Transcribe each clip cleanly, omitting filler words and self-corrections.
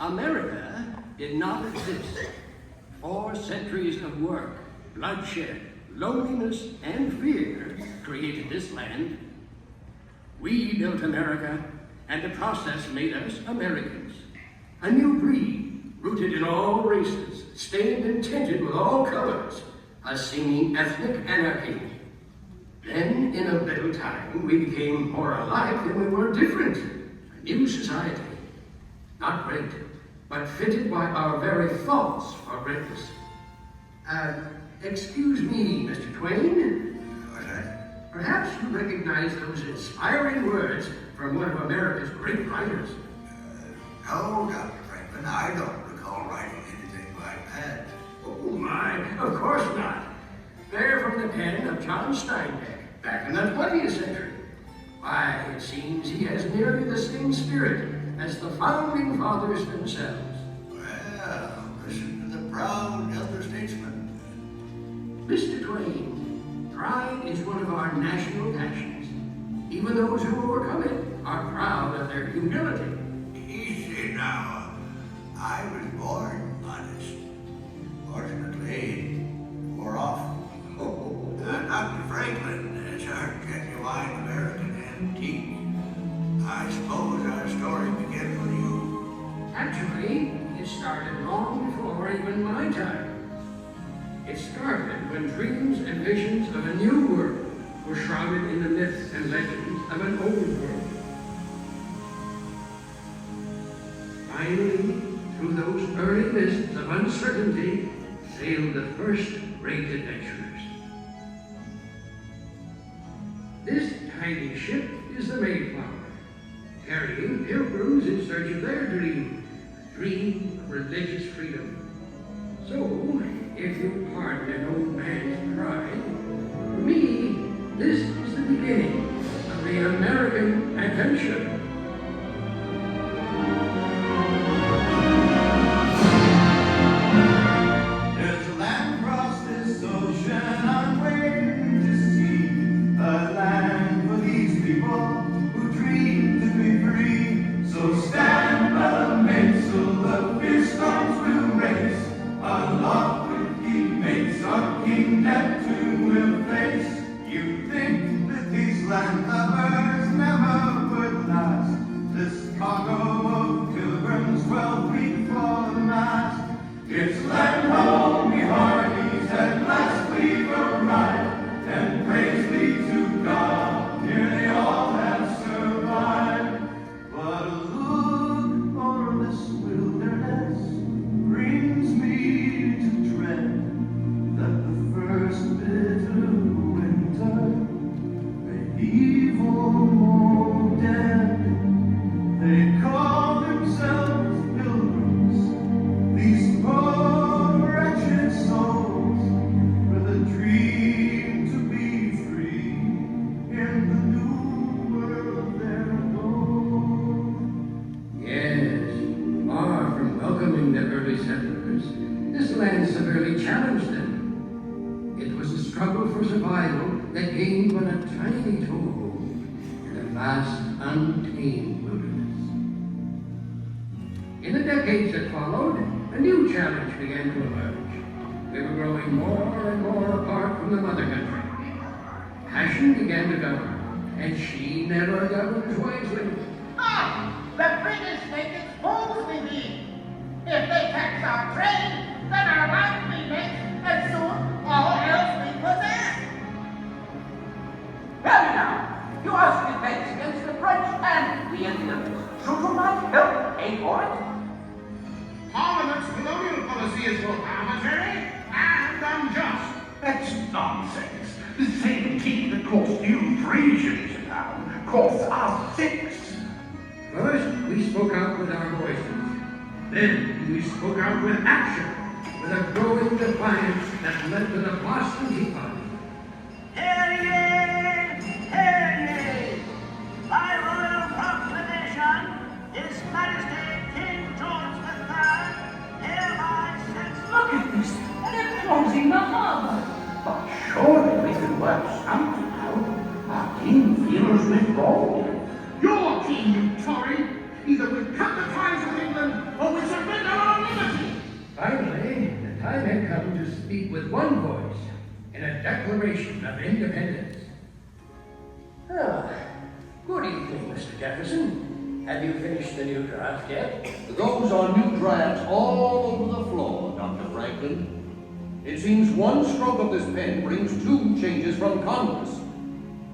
America did not exist. 4 centuries of work, bloodshed, loneliness, and fear created this land. We built America, and the process made us Americans. A new breed, rooted in all races, stained and tinted with all colors, a seeming ethnic anarchy. Then, in a little time, we became more alike than we were different. A new society. Not great, but fitted by our very faults for greatness. Excuse me, Mr. Twain. What's that? Perhaps you recognize those inspiring words from one of America's great writers. No, Dr. Franklin, I don't recall writing anything like that. Oh my, of course not. They're from the pen of John Steinbeck, back in the 20th century. Why, it seems he has nearly the same spirit as the founding fathers themselves. Well, listen to the proud elder statesman. Mr. Twain, pride is one of our national passions. Even those who overcome it are proud of their humility. Easy now. I was born honest. Fortunately, more often. Dr. Franklin is our genuine American antique. I suppose our story begins with you. Actually, it started long before even my time. It started when dreams and visions of a new world were shrouded in the myths and legends of an old world. Finally, through those early mists of uncertainty, sailed the first great adventurers. This tiny ship is the Mayflower, carrying pilgrims in search of their dream, a dream of religious freedom. So, if you pardon an old man's pride, for me, this is the beginning of the American adventure. There's a land across this ocean I'm waiting to see, a land for these people who dream to be free. So stand by the mainsail, the fierce storms will race, aloft with key mates our King Neptune will face. You think that these landlubbers never would last, this cargo of pilgrims 12 feet for the mast. It's land home, we hearties, at last we've arrived, and praise be to God, nearly all have survived. But a look on this wilderness brings me to dread that the first bitter winter may leave all more dead. They call themselves pilgrims, these poor wretched souls, with a dream to be free in the new world they're going. Yes, far from welcoming the early settlers, this land severely challenged them. It was a struggle for survival that gained but a tiny toehold in a vast, untamed wilderness. In the decades that followed, a new challenge began to emerge. We were growing more and more apart from the mother country. Passion began to govern, and she never governs wisely. The British make it fools we be. If they tax our trade, then our life we make, and soon all else we possess. Tell me now, you are defense against the French and the Indians. Should you not help pay for it? Parliament's colonial policy is both arbitrary and unjust. That's nonsense. The same tea that cost you 3 shillings a pound costs us 6. First, we spoke out with our voices. Then, we spoke out with action, with a growing defiance that led to the Boston Tea Party. Hear ye! Hear ye! By royal proclamation, His Majesty King George III hereby sets... Look at this. They're closing the harbor. But surely we can work something out. Our king feels with gold. Your king, you Tory, either will cut the ties with England or we surrender our liberty. Finally, the time had come to speak with one voice in a declaration of independence. Ah, good evening, Mr. Jefferson. Have you finished the new draft yet? Those are new drafts all over the floor, Dr. Franklin. It seems one stroke of this pen brings 2 changes from Congress.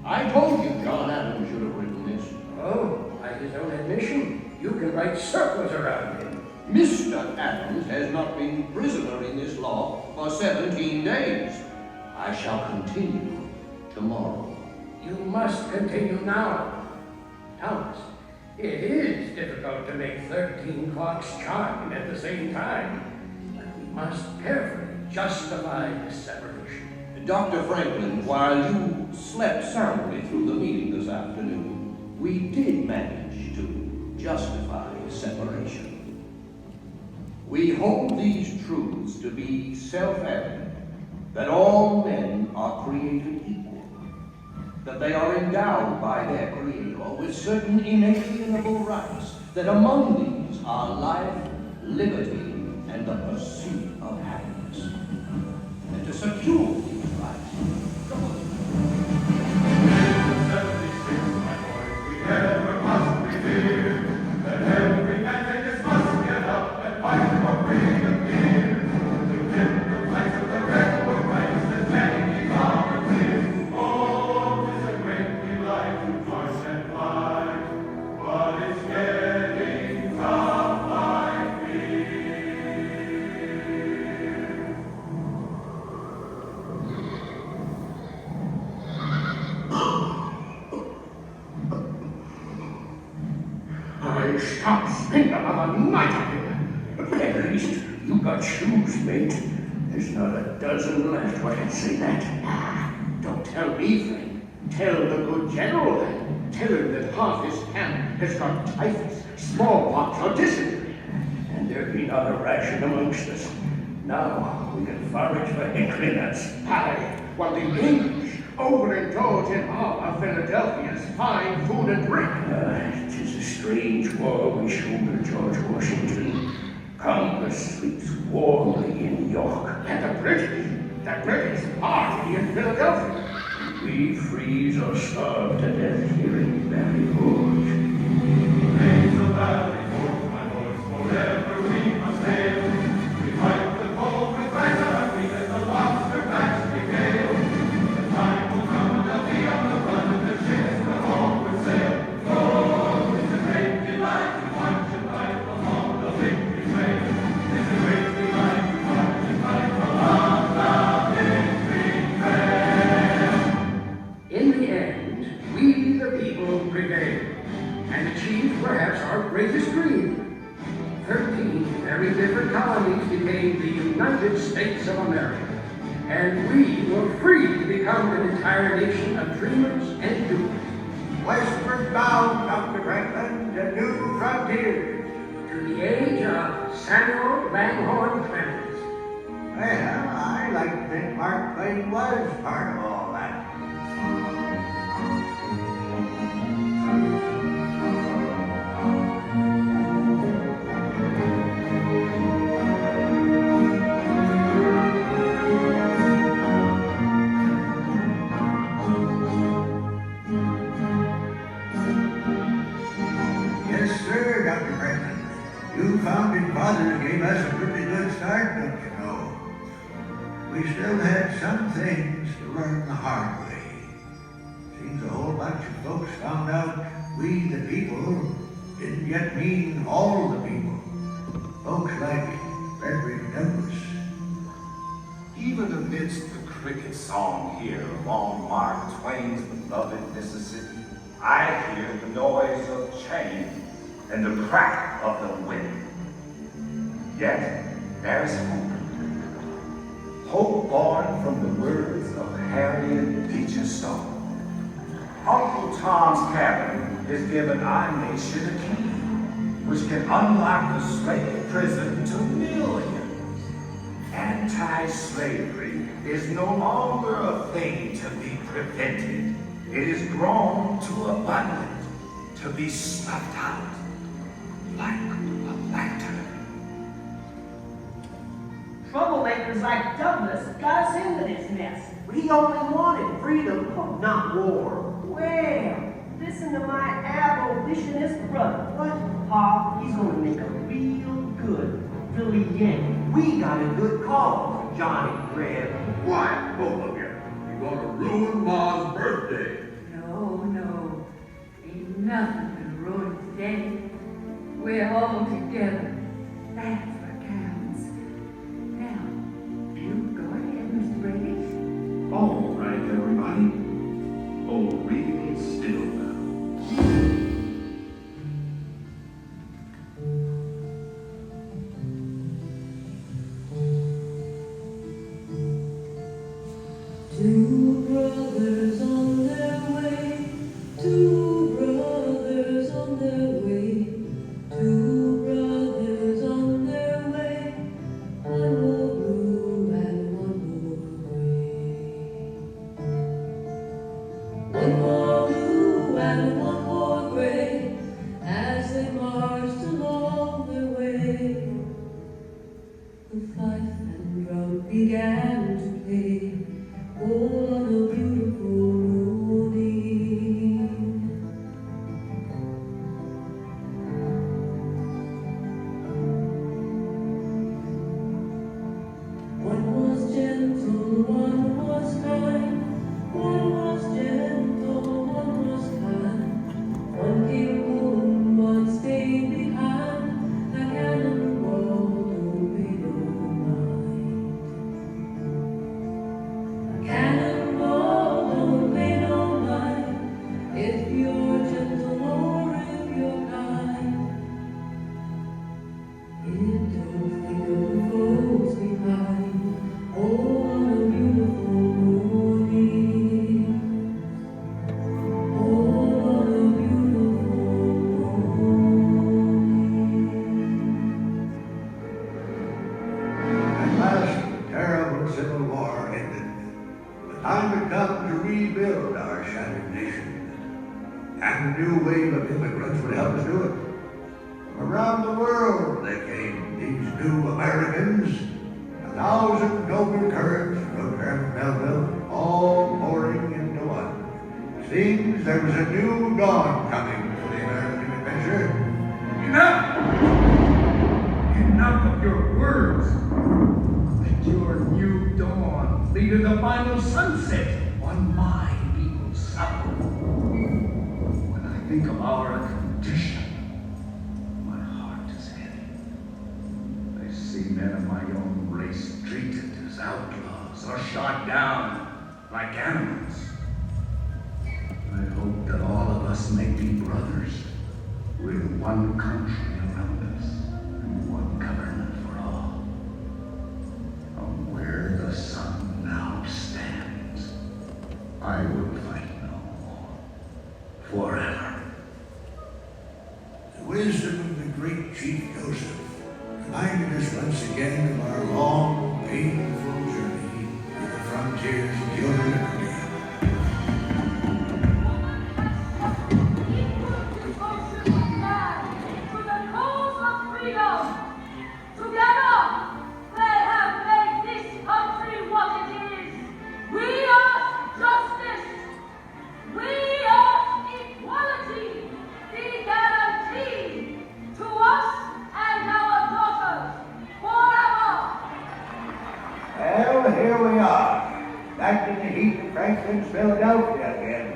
I told you John Adams should have written this. Oh, by his own admission, you can write circles around him. Mr. Adams has not been prisoner in this law for 17 days. I shall continue tomorrow. You must continue now. Thomas, it is difficult to make 13 clocks chime at the same time, but we must carefully justify this separation. Dr. Franklin, while you slept soundly through the meeting this afternoon, we did manage to justify separation. We hold these truths to be self-evident, that all men are created equal, that they are endowed by their Creator with certain inalienable rights, that among these are life, liberty, and the pursuit of happiness. And to secure these rights, We never must be feared, that every man just must get up and fight for freedom here. To win the flags of the red or ranks that many volunteers. Oh, 'tis a great delight to march and fight, but it's getting tough, I fear. I shan't spend another night up here. At least you got shoes, mate. There's not a dozen left who can say that. Don't tell me, friend. Tell the good general that. Tell him that half his camp has got typhus, smallpox, or dysentery. And there be not a ration amongst us. Now we can forage for hickory nuts, pie, while the English overindulge in all of Philadelphia's fine food and drink. 'Tis a strange war we shoulder, George Washington. Congress sleeps warmly in York. And the British party in Philadelphia. We freeze or starve to death here in Valley Forge. Raise the valley forth, my boys, forever we must hail. We fight the foe with right our feet as the lobster backs we gale. The time will come and they'll be on the run and the ships will homeward sail. Oh, it's a great delight to march and fight along the victory trail. It's a great delight to march and fight along the victory trail. In the end, we the people prevailed and achieved perhaps our greatest dream. 13 very different colonies became the United States of America, and we were free to become an entire nation of dreamers and doers. Westward bound, Dr. Franklin, to new frontiers. To the age of Samuel Langhorne Clemens. Well, I like to think Mark Twain was part of all that. Yes, sir, Dr. Franklin. You founding fathers gave us a pretty good start, don't you know? We still had some things to learn the hard way. Seems a whole bunch of folks found out we the people didn't yet mean all the people. Folks like Frederick Douglass. Even amidst the cricket song here along Mark Twain's beloved Mississippi, I hear the noise of change and the crack of the whip. Yet there's hope. Hope born from the words of Harriet Beecher Stowe. Uncle Tom's Cabin has given our nation a key, which can unlock the slave prison to millions. Anti-slavery is no longer a thing to be prevented. It is grown to abundance, to be snuffed out like a lantern. Americans like Douglas got us into this mess. We only wanted freedom, not war. Well, listen to my abolitionist brother. What? Pa, he's gonna make a real good Philly Yankee. We got a good cause, Johnny Reb. Quiet, both of you. You're gonna ruin Ma's birthday. No. Ain't nothing been ruined today. We're all together. That's what counts. Now, you go ahead, Mr. Brady. All right, everybody. Hold real still now. Two brothers on their way, two brothers on their way, two brothers on their way, one more blue and one more gray. One more blue and one more gray, as they marched along their way. The fife and drum began to play. Oh, on a beautiful morning. One was gentle, one was kind. One was gentle, one was kind. One came home, one stayed behind. A cannonball don't pay no mind. Cannonball don't pay no mind if you're gentle or if you're kind. It don't think of the folks behind. Oh, on a beautiful morning. Oh, on a beautiful morning. At last, the terrible Civil War ended. The time had come to rebuild our shattered nation. And a new wave of immigrants would help us do it. From around the world they came, these new Americans. 1,000 noble currents from Herman Melville, all pouring into one. Seems there was a new dawn coming for the American adventure. Enough! Enough of your words. Let your new dawn lead to the final sunset on my people's supper. When I think of our condition, my heart is heavy. I see men of my own race treated as outlaws or shot down like animals. I hope that all of us may be brothers with one country around us and one government for all. From where the sun now stands, I will fight no more, forever. The wisdom of the great Chief Joseph reminded us once again of our long, painful journey to the frontiers of your liberty. To the cause of freedom. Together, they have made this country what it is. We ask justice. We ask equality. Be guaranteed to us and our daughters forever. Well, here we are, back in the heat of Franklin's Philadelphia again.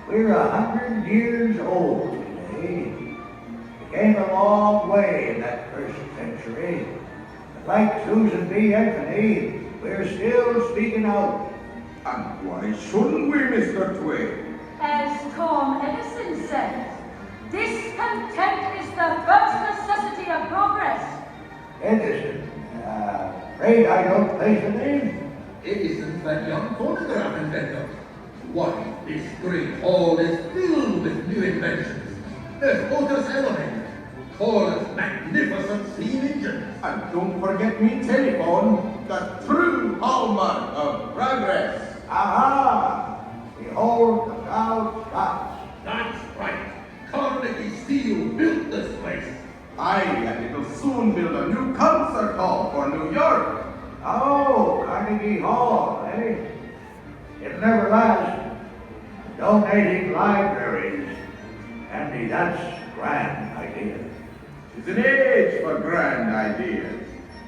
We're 100 years old today. We came a long way in that first century. But like Susan B. Anthony, we're still speaking out. And why shouldn't we, Mr. Twain? As Tom Edison said, discontent is the first necessity of progress. Edison, afraid I don't place the name. Edison's that young phonograph inventor. Why, this great hall is filled with new inventions. There's Otis Elevator, Cole's magnificent steam engine. And don't forget me telephone, the true hallmark of progress. Aha! Behold the proud Scots. That's right. Carnegie Steel built this place. Aye, and it'll soon build a new concert hall for New York. Oh, Carnegie Hall, eh? It'll never last. Donating libraries. Andy, that's a grand idea. It's an age for grand ideas.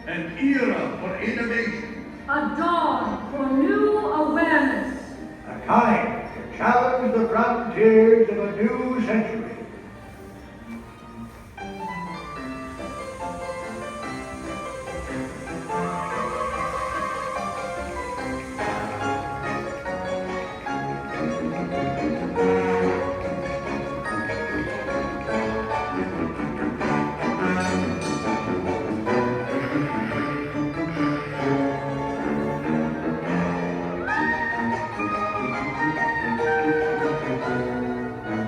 An era for innovation. A dawn for new awareness. A time to challenge the frontiers of a new century.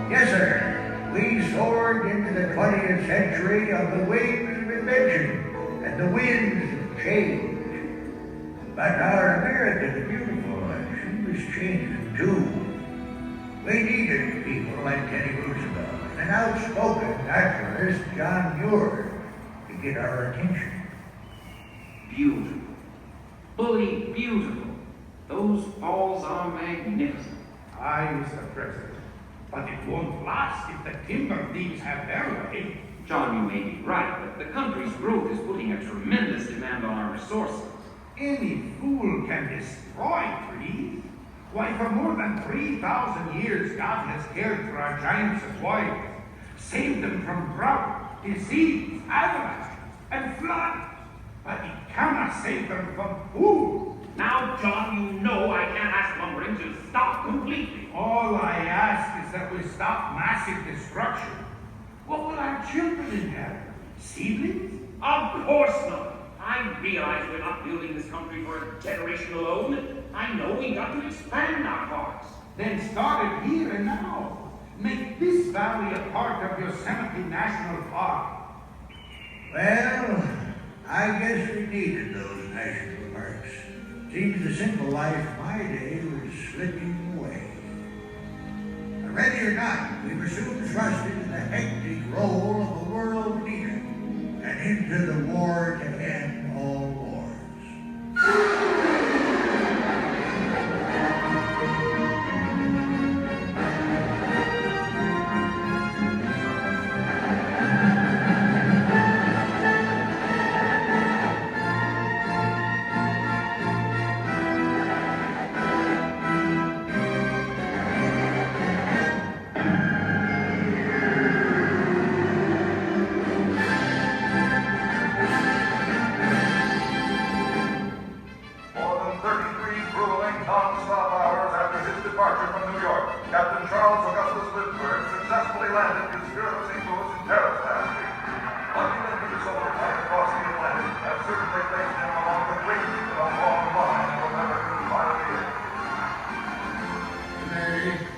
Yes, sir. We soared into the 20th century on the wings of invention and the winds of change. But our America's beautiful, and she was changing too. We needed people like Teddy Roosevelt and an outspoken naturalist, John Muir, to get our attention. Beautiful. Bully beautiful. Those falls are magnificent. Aye, Mr. President. But it won't last if the timber thieves have their way. John, you may be right, but the country's growth is putting a tremendous demand on our resources. Any fool can destroy trees. Why, for more than 3,000 years, God has cared for our giant sequoias, saved them from drought, disease, avalanche, and flood. But he cannot save them from food. Now, John, you know I can't ask lumbering to stop completely. All I ask is that we stop massive destruction. What will our children inherit? Seedlings? Of course not. I realize we're not building this country for a generation alone. I know we've got to expand our parks. Then start it here and now. Make this valley a part of Yosemite National Park. Well, I guess we needed those national parks. Seems the simple life of my day was slipping away. But ready or not, we were soon thrust into the hectic role of a world leader and into the war to end all wars.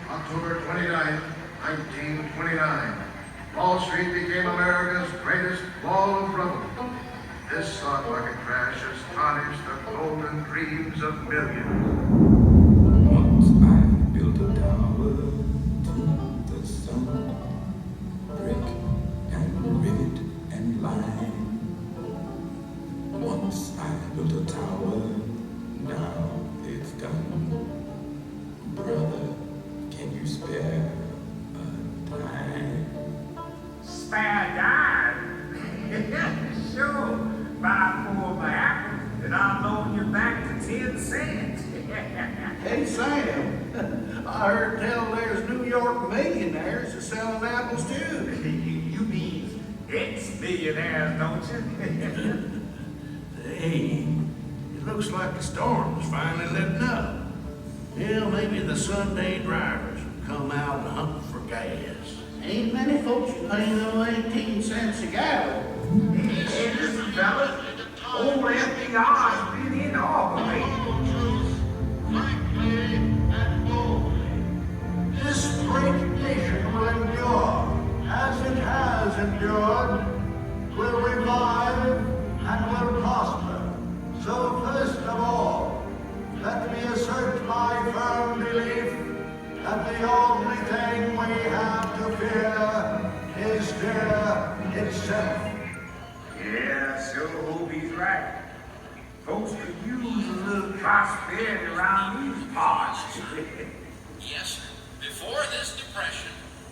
October 29, 1929, Wall Street became America's greatest wall of rubble. This stock market crash astonished the golden dreams of millions. Once I built a tower to the sun, brick and rivet and lime. Once I built a tower, now it's done. Brother, can you spare a dime? Spare a dime? Sure. Buy 4 of my apples, and I'll loan you back to 10 cents. Hey, Sam, I heard tell there's New York millionaires are selling apples too. You mean ex-millionaires, don't you? Hey, it looks like the storm's finally letting up. Well, maybe the Sunday drivers will come out and hunt for gas. Ain't many folks paying no 18 cents a gallon. Hey, listen, fellas, old FDR's been inaugurated. This great nation will endure, as it has endured, will revive and will prosper. So first of all, let me assert my firm belief that the only thing we have to fear is fear itself. Yeah, sure hope he's right. Folks could use a little prosperity around these parts. Yes, sir. Before this depression,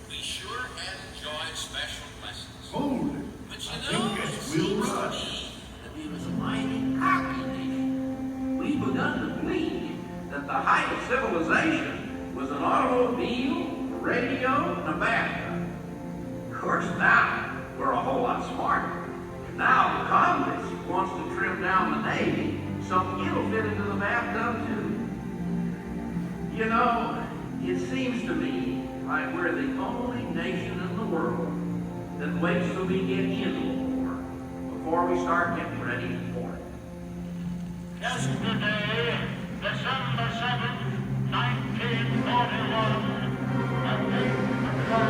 we sure had enjoyed special blessings. Hold it. But I you know, think it that's Will seems to Rush. me that we was a mighty cocky nation. We've begun to believe that the height of civilization was an automobile, a radio, and a bathtub. Of course, now we're a whole lot smarter. And now the Congress wants to trim down the Navy so it'll fit into the bathtub too. You know, it seems to me like we're the only nation in the world that waits till we get in war before we start getting ready for it. Yesterday, December 7th, 1941, a day of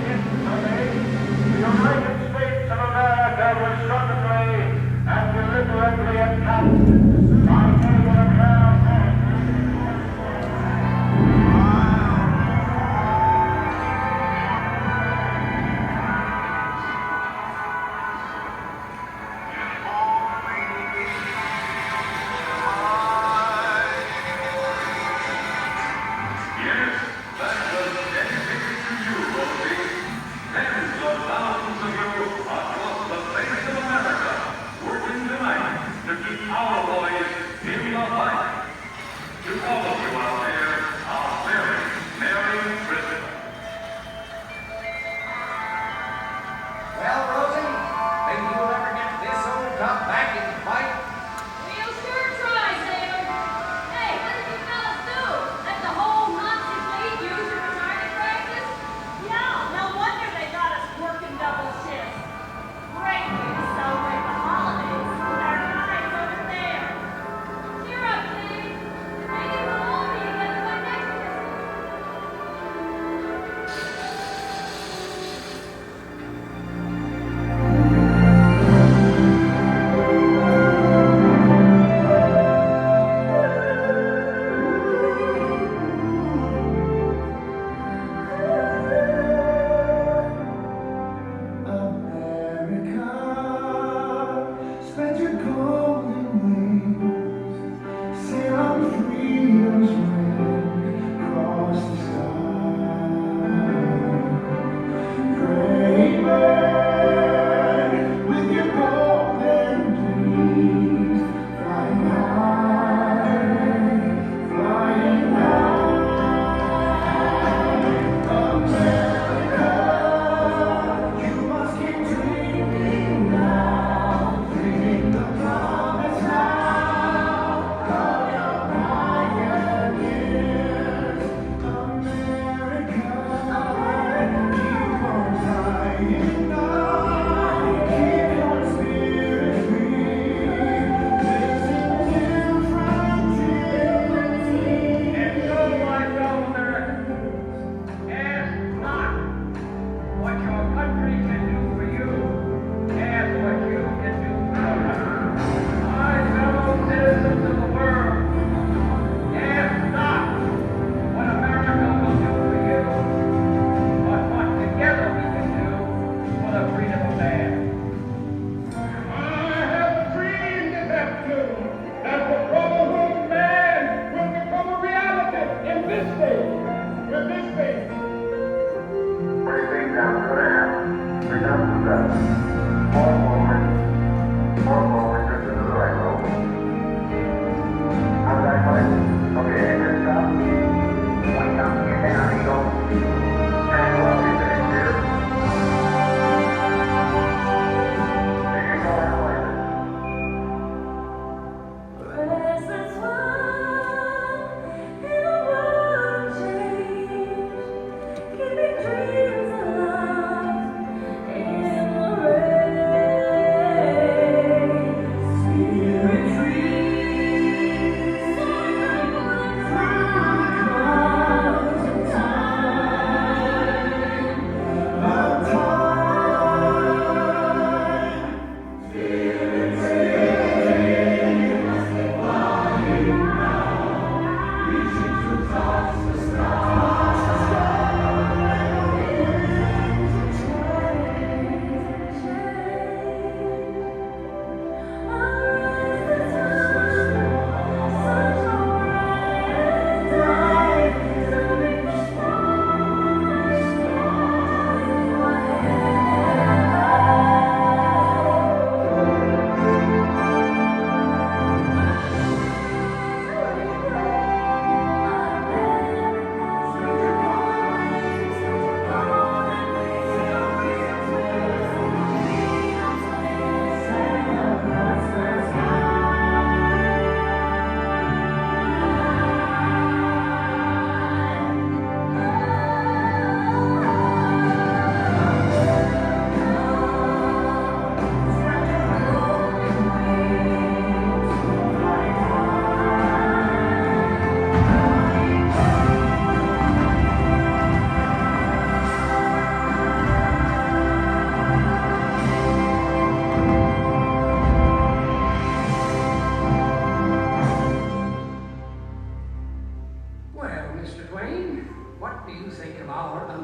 infamy, the United States of America was suddenly and deliberately attacked by naval air Yes, that was dedicated to you, Rosie. Tens of thousands of you across the face of America working tonight to keep our boys in the fight. To all of you out there, a very Merry Christmas. Well, Rosie, think you'll ever get this old top back in the fight? We'll sure try, Sailor. Hey, what did you fellas do? Let the whole Nazi fleet use your retirement practice? Yeah, no wonder they got us working double shifts. Great way to celebrate the holidays with our guys over there. Cheer up, Dave. Maybe we'll all be together by next Christmas. America, spread your golden wings, sail on freedom's wind across the sky. Great bird, with your golden wings, flying high, flying high. America, you must keep dreaming now, dreaming the promise now of your pioneers. America, keep on flying on, keep your spirit free. Listen to frontiers. And so, my fellow Americans, ask not what your country can do for you, ask what you can do for her. My fellow citizens of the world, ask not what America will do for you, but what together we can do for the freedom of man. I have dreamed in Neptune that the brotherhood of man will become a reality in this day, with this day. What do you think that's going to happen? We're down to 7. More forward, just into the right road. How's that going? Okay, engine stop. One down, get down, Eagle. And go up, get in here. There you go, that way. Presents one in a world change, keeping dreams alive in the rain.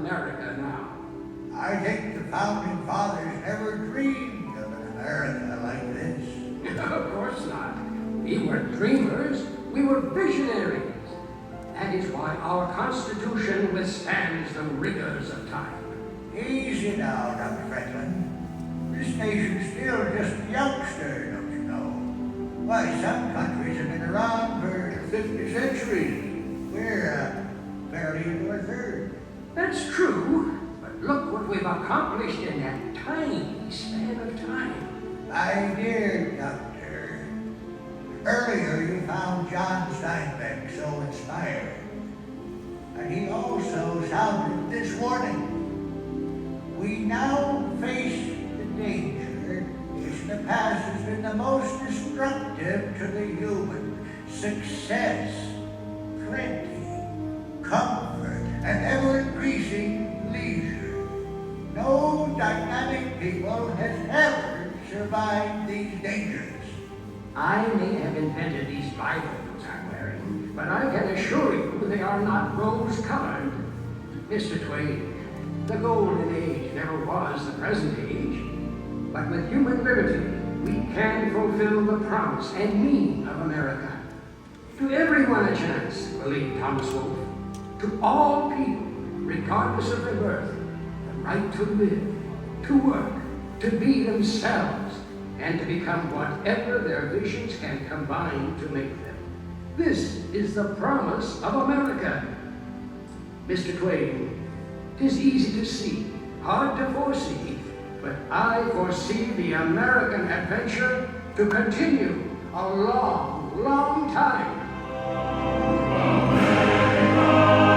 America now? I think the founding fathers never dreamed of an America like this. Of course not. We weren't dreamers, we were visionaries. That is why our Constitution withstands the rigors of time. Easy now, Dr. Franklin. This nation's still just a youngster, don't you know? Why, some countries have been around for 50 centuries. We're barely into our third. That's true, but look what we've accomplished in that tiny span of time. My dear Doctor, earlier you found John Steinbeck so inspiring. And he also sounded this warning. We now face the danger which in the past has been the most destructive to the human: success, plenty, comfort, and ever-increasing leisure. No dynamic people has ever survived these dangers. I may have invented these Bible boots I'm wearing, but I can assure you they are not rose-colored. Mr. Twain, the golden age never was the present age, but with human liberty, we can fulfill the promise and meaning of America. To everyone a chance, believed Thomas Wolfe. To all people, regardless of their birth, the right to live, to work, to be themselves, and to become whatever their visions can combine to make them. This is the promise of America. Mr. Twain, 'tis easy to see, hard to foresee, but I foresee the American adventure to continue a long, long time. America!